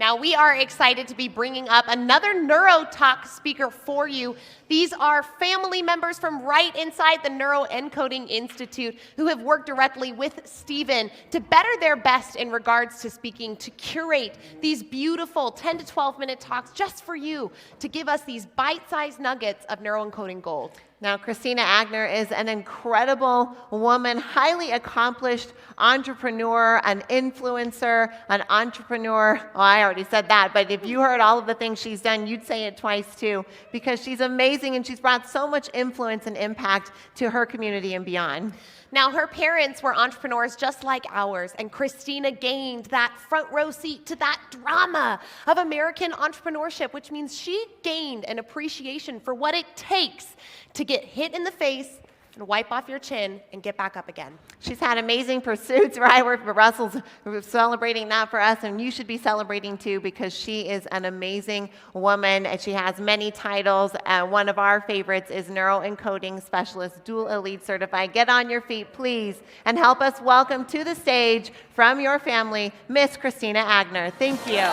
Now, we are excited to be bringing up another NeuroTalks speaker for you. These are family members from right inside the Neuroencoding Institute who have worked directly with Stephen to better their best in regards to speaking, to curate these beautiful 10 to 12-minute talks just for you, to give us these bite-sized nuggets of neuroencoding gold. Now, Christina Aigner is an incredible woman, highly accomplished entrepreneur, an influencer, an entrepreneur. Oh, I already said that, but if you heard all of the things she's done, you'd say it twice too, because she's amazing and she's brought so much influence and impact to her community and beyond. Now, her parents were entrepreneurs just like ours, and Christina gained that front row seat to that drama of American entrepreneurship, which means she gained an appreciation for what it takes to get hit in the face and wipe off your chin and get back up again. She's had amazing pursuits, right? Russell's celebrating that for us, and you should be celebrating too, because she is an amazing woman, and she has many titles. One of our favorites is Neuroencoding Specialist, Dual Elite Certified. Get on your feet, please, and help us welcome to the stage from your family, Miss Christina Aigner. Thank you.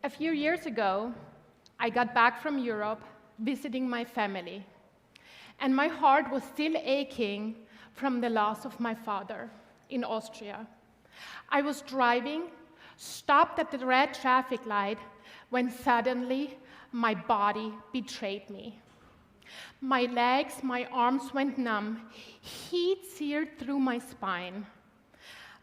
A few years ago, I got back from Europe visiting my family, and my heart was still aching from the loss of my father in Austria. I was driving, stopped at the red traffic light, when suddenly my body betrayed me. My legs, my arms went numb, heat seared through my spine.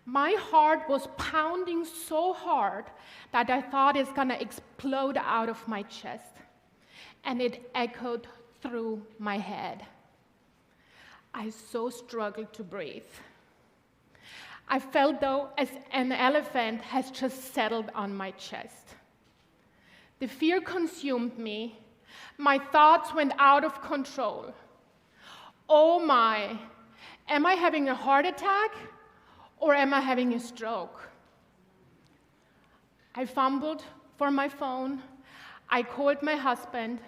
My heart was pounding so hard that I thought it's gonna explode out of my chest, and it echoed through my head. I so struggled to breathe. I felt though as an elephant has just settled on my chest. The fear consumed me. My thoughts went out of control. Oh my, am I having a heart attack? Or am I having a stroke? I fumbled for my phone. I called my husband.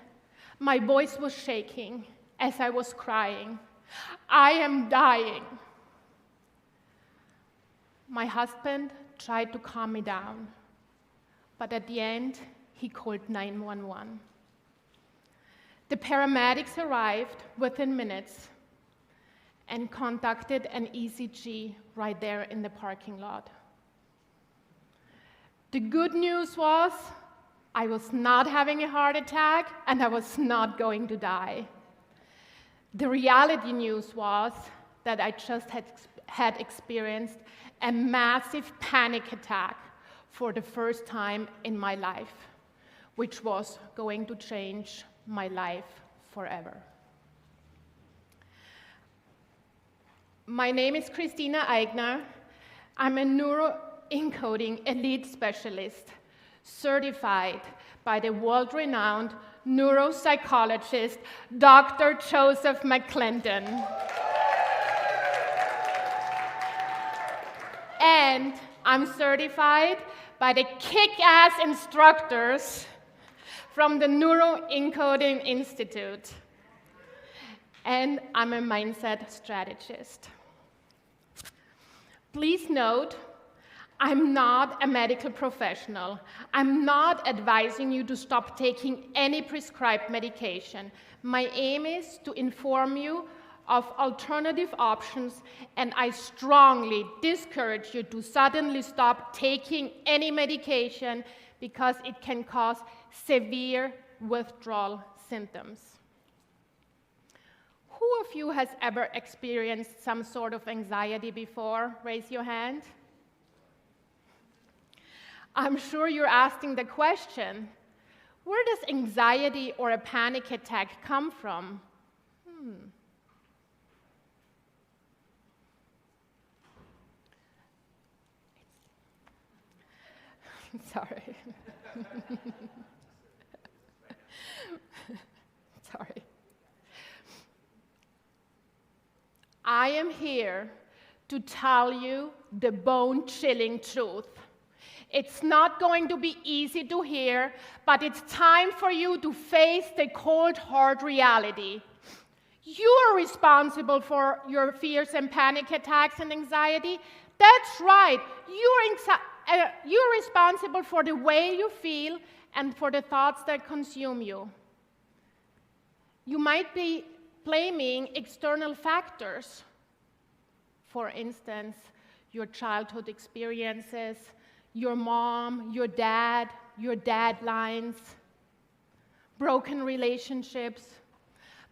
My voice was shaking as I was crying. I am dying. My husband tried to calm me down, but at the end, he called 911. The paramedics arrived within minutes and conducted an ECG right there in the parking lot. The good news was I was not having a heart attack and I was not going to die. The reality news was that I just had experienced a massive panic attack for the first time in my life, which was going to change my life forever. My name is Christina Aigner. I'm a neuroencoding elite specialist, certified by the world-renowned neuropsychologist, Dr. Joseph McClendon. And I'm certified by the kick-ass instructors from the Neuroencoding Institute. And I'm a mindset strategist. Please note, I'm not a medical professional. I'm not advising you to stop taking any prescribed medication. My aim is to inform you of alternative options, and I strongly discourage you to suddenly stop taking any medication because it can cause severe withdrawal symptoms. Who of you has ever experienced some sort of anxiety before? Raise your hand. I'm sure you're asking the question, where does anxiety or a panic attack come from? Sorry. Sorry. I am here to tell you the bone-chilling truth. It's not going to be easy to hear, but it's time for you to face the cold, hard reality. You are responsible for your fears and panic attacks and anxiety. That's right. You're responsible for the way you feel and for the thoughts that consume you. You might be blaming external factors. For instance, your childhood experiences, your mom, your dad, your deadlines, broken relationships.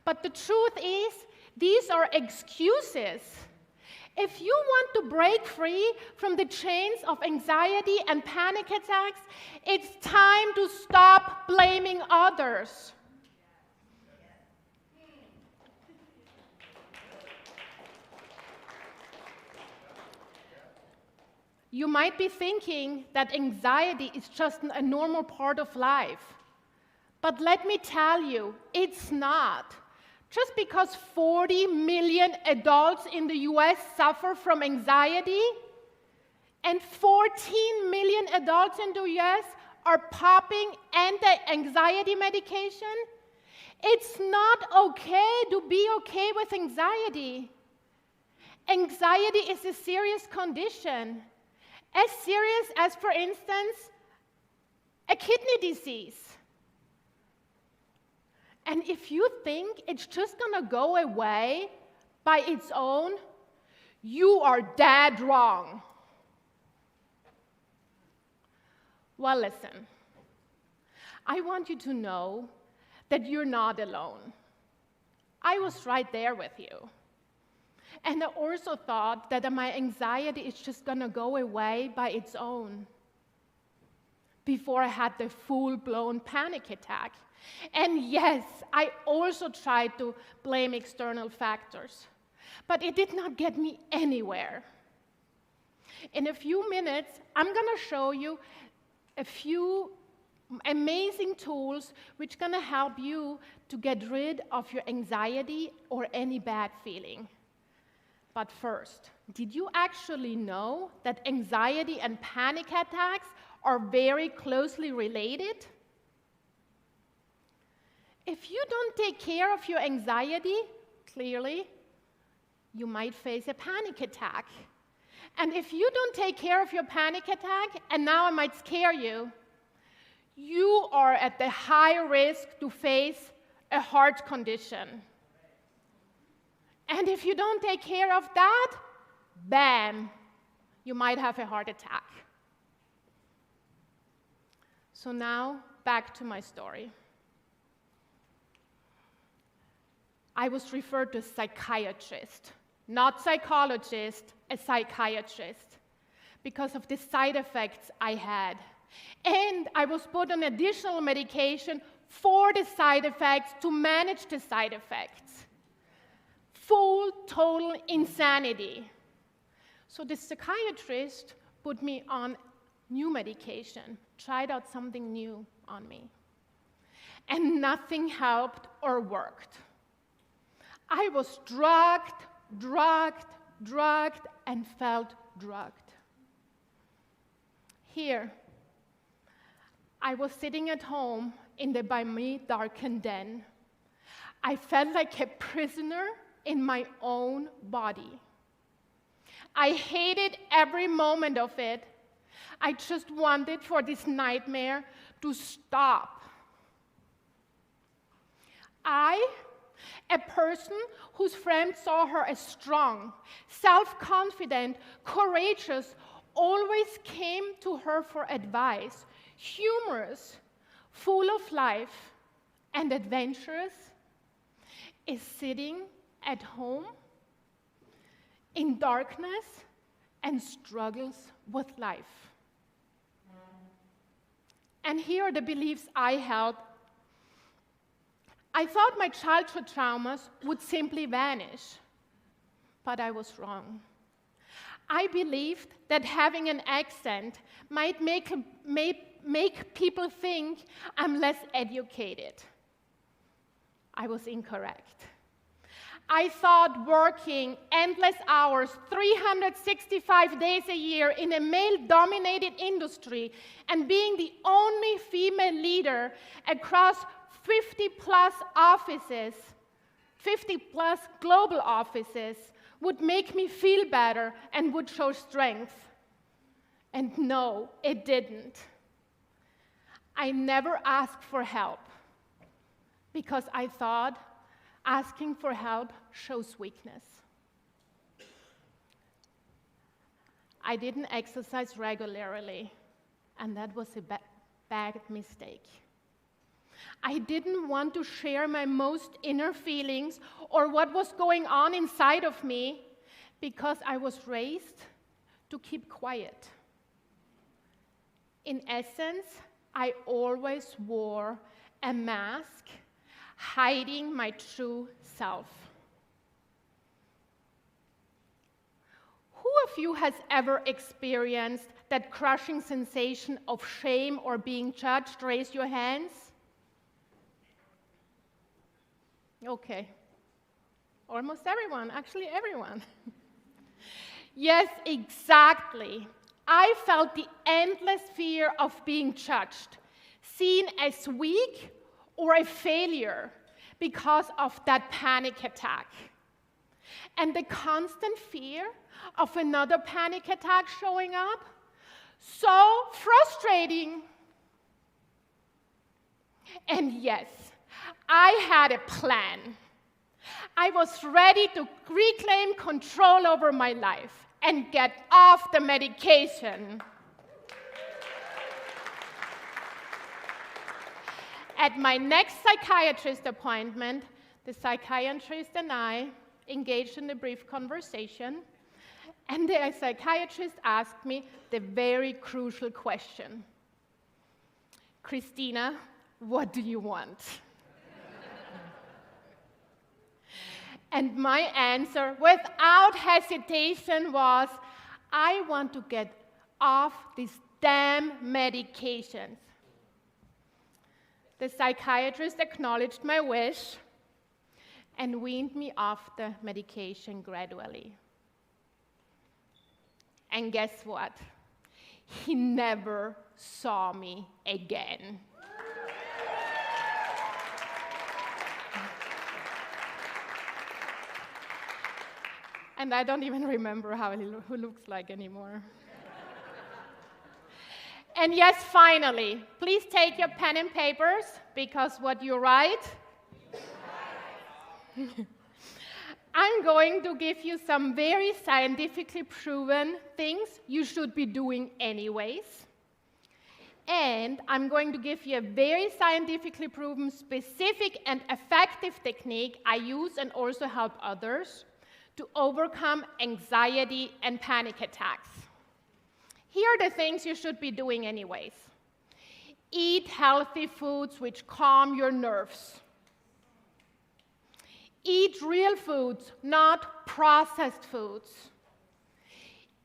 But the truth is, these are excuses. If you want to break free from the chains of anxiety and panic attacks, it's time to stop blaming others. You might be thinking that anxiety is just a normal part of life. But let me tell you, it's not. Just because 40 million adults in the US suffer from anxiety, and 14 million adults in the US are popping anti-anxiety medication, it's not okay to be okay with anxiety. Anxiety is a serious condition. As serious as, for instance, a kidney disease. And if you think it's just gonna go away by its own, you are dead wrong. Well, listen, I want you to know that you're not alone. I was right there with you. And I also thought that my anxiety is just gonna go away by its own before I had the full-blown panic attack. And yes, I also tried to blame external factors, but it did not get me anywhere. In a few minutes, I'm gonna show you a few amazing tools which are gonna help you to get rid of your anxiety or any bad feeling. But first, did you actually know that anxiety and panic attacks are very closely related? If you don't take care of your anxiety, clearly, you might face a panic attack. And if you don't take care of your panic attack, and now I might scare you, you are at the high risk to face a heart condition. And if you don't take care of that, bam, you might have a heart attack. So now, back to my story. I was referred to a psychiatrist, not psychologist, a psychiatrist, because of the side effects I had. And I was put on additional medication for the side effects to manage the side effects. Full, total insanity. So the psychiatrist put me on new medication, tried out something new on me. And nothing helped or worked. I was drugged, and felt drugged. Here, I was sitting at home in the by me darkened den. I felt like a prisoner in my own body. I hated every moment of it. I just wanted for this nightmare to stop. A person whose friends saw her as strong, self-confident, courageous, always came to her for advice, humorous, full of life, and adventurous, is sitting at home in darkness and struggles with life. And here are the beliefs I held. I thought my childhood traumas would simply vanish, but I was wrong. I believed that having an accent might make people think I'm less educated. I was incorrect. I thought working endless hours, 365 days a year in a male-dominated industry and being the only female leader across 50-plus offices, 50-plus global offices, would make me feel better and would show strength. And no, it didn't. I never asked for help because I thought asking for help shows weakness. I didn't exercise regularly, and that was a bad mistake. I didn't want to share my most inner feelings or what was going on inside of me because I was raised to keep quiet. In essence, I always wore a mask hiding my true self. Who of you has ever experienced that crushing sensation of shame or being judged? Raise your hands. Okay. Almost everyone, actually everyone. Yes, exactly. I felt the endless fear of being judged, seen as weak or a failure because of that panic attack. And the constant fear of another panic attack showing up, so frustrating. And yes, I had a plan. I was ready to reclaim control over my life and get off the medication. At my next psychiatrist appointment, the psychiatrist and I engaged in a brief conversation, and the psychiatrist asked me the very crucial question: Christina, what do you want? And my answer, without hesitation, was, I want to get off these damn medications. The psychiatrist acknowledged my wish and weaned me off the medication gradually. And guess what? He never saw me again. And I don't even remember how he looks like anymore. And yes, finally, please take your pen and papers, because what you write, I'm going to give you some very scientifically proven things you should be doing anyways. And I'm going to give you a very scientifically proven, specific, and effective technique I use and also help others to overcome anxiety and panic attacks. Here are the things you should be doing anyways. Eat healthy foods which calm your nerves. Eat real foods, not processed foods.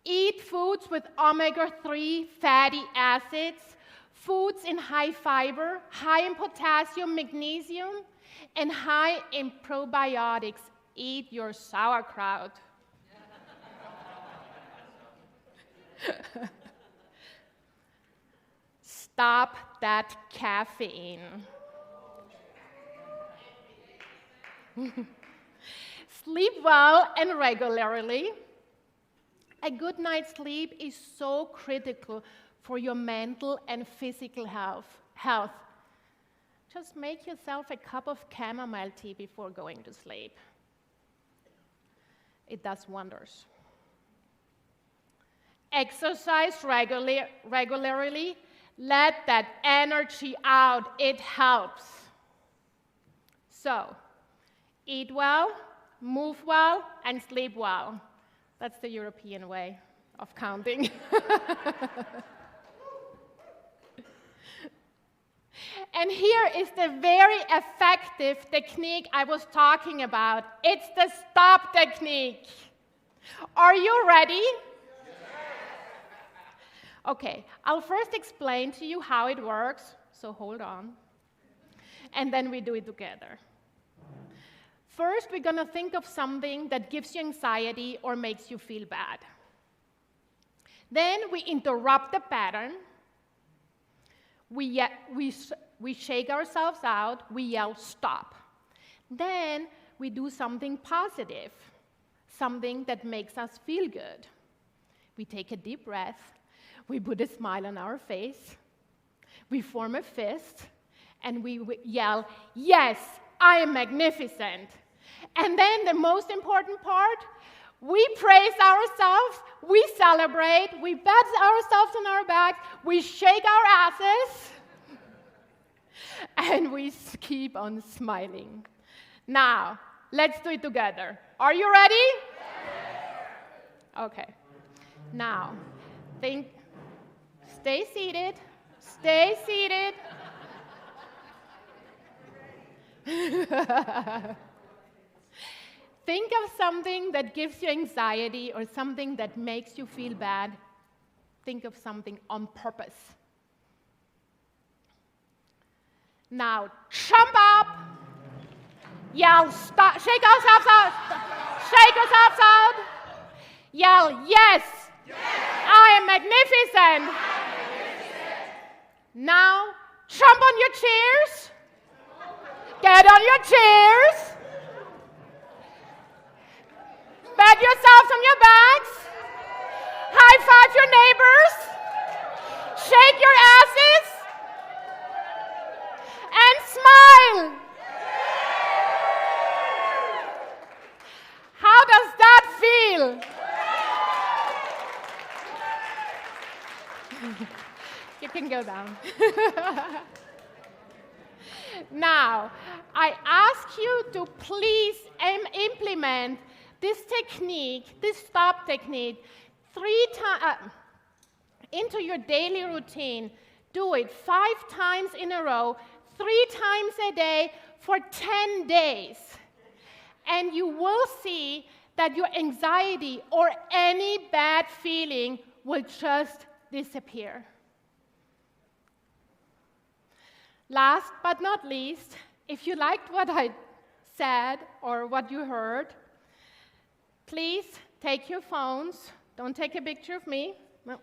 Eat foods with omega-3 fatty acids, foods in high fiber, high in potassium, magnesium, and high in probiotics. Eat your sauerkraut. Stop that caffeine. Sleep well and regularly. A good night's sleep is so critical for your mental and physical health. Just make yourself a cup of chamomile tea before going to sleep. It does wonders. Exercise regularly. Let that energy out. It helps. So, eat well, move well, and sleep well. That's the European way of counting. And here is the very effective technique I was talking about. It's the stop technique. Are you ready? Okay, I'll first explain to you how it works, so hold on. And then we do it together. First, we're going to think of something that gives you anxiety or makes you feel bad. Then we interrupt the pattern. We shake ourselves out. We yell, stop. Then we do something positive, something that makes us feel good. We take a deep breath. We put a smile on our face. We form a fist. And we yell, yes, I am magnificent. And then the most important part, we praise ourselves, we celebrate, we pat ourselves on our backs, we shake our asses, and we keep on smiling. Now, let's do it together. Are you ready? Yes. Okay. Now, stay seated, stay seated. Think of something that gives you anxiety or something that makes you feel bad. Think of something on purpose. Now, jump up, yell, stop, shake yourselves out, shake yourselves out, yell, yes, yes. I am magnificent. Now, jump on your chairs, get on your chairs. Pat yourselves on your backs. High five your neighbors. Shake your asses. And smile. How does that feel? You can go down. Now, I ask you to please implement this technique, this stop technique, 3 times into your daily routine. Do it 5 times in a row, 3 times a day for 10 days. And you will see that your anxiety or any bad feeling will just disappear. Last but not least, if you liked what I said or what you heard, please take your phones. Don't take a picture of me. No.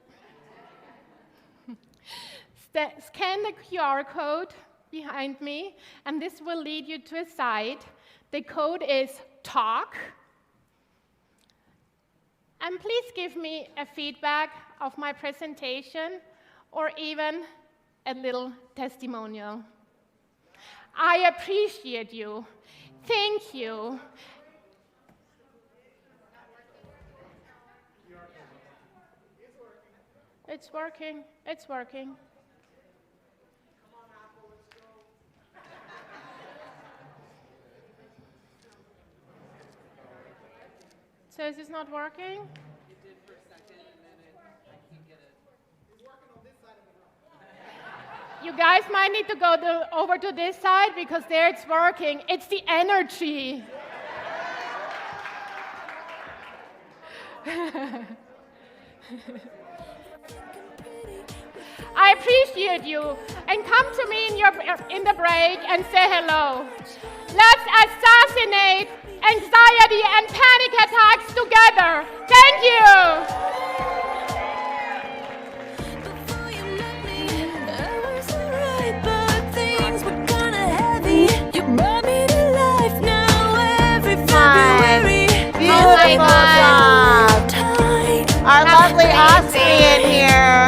Scan the QR code behind me, and this will lead you to a site. The code is TALK. And please give me a feedback of my presentation or even a little testimonial. I appreciate you. Thank you. It's working. It's working. Says it's not working? It did for a second, and then I can't get it. It's working on this side of the room. You guys might need to go over to this side because there it's working. It's the energy. I appreciate you, and come to me in the break and say hello. Let's assassinate anxiety and panic attacks together. Thank you. Beautiful job. Our lovely Austrian here.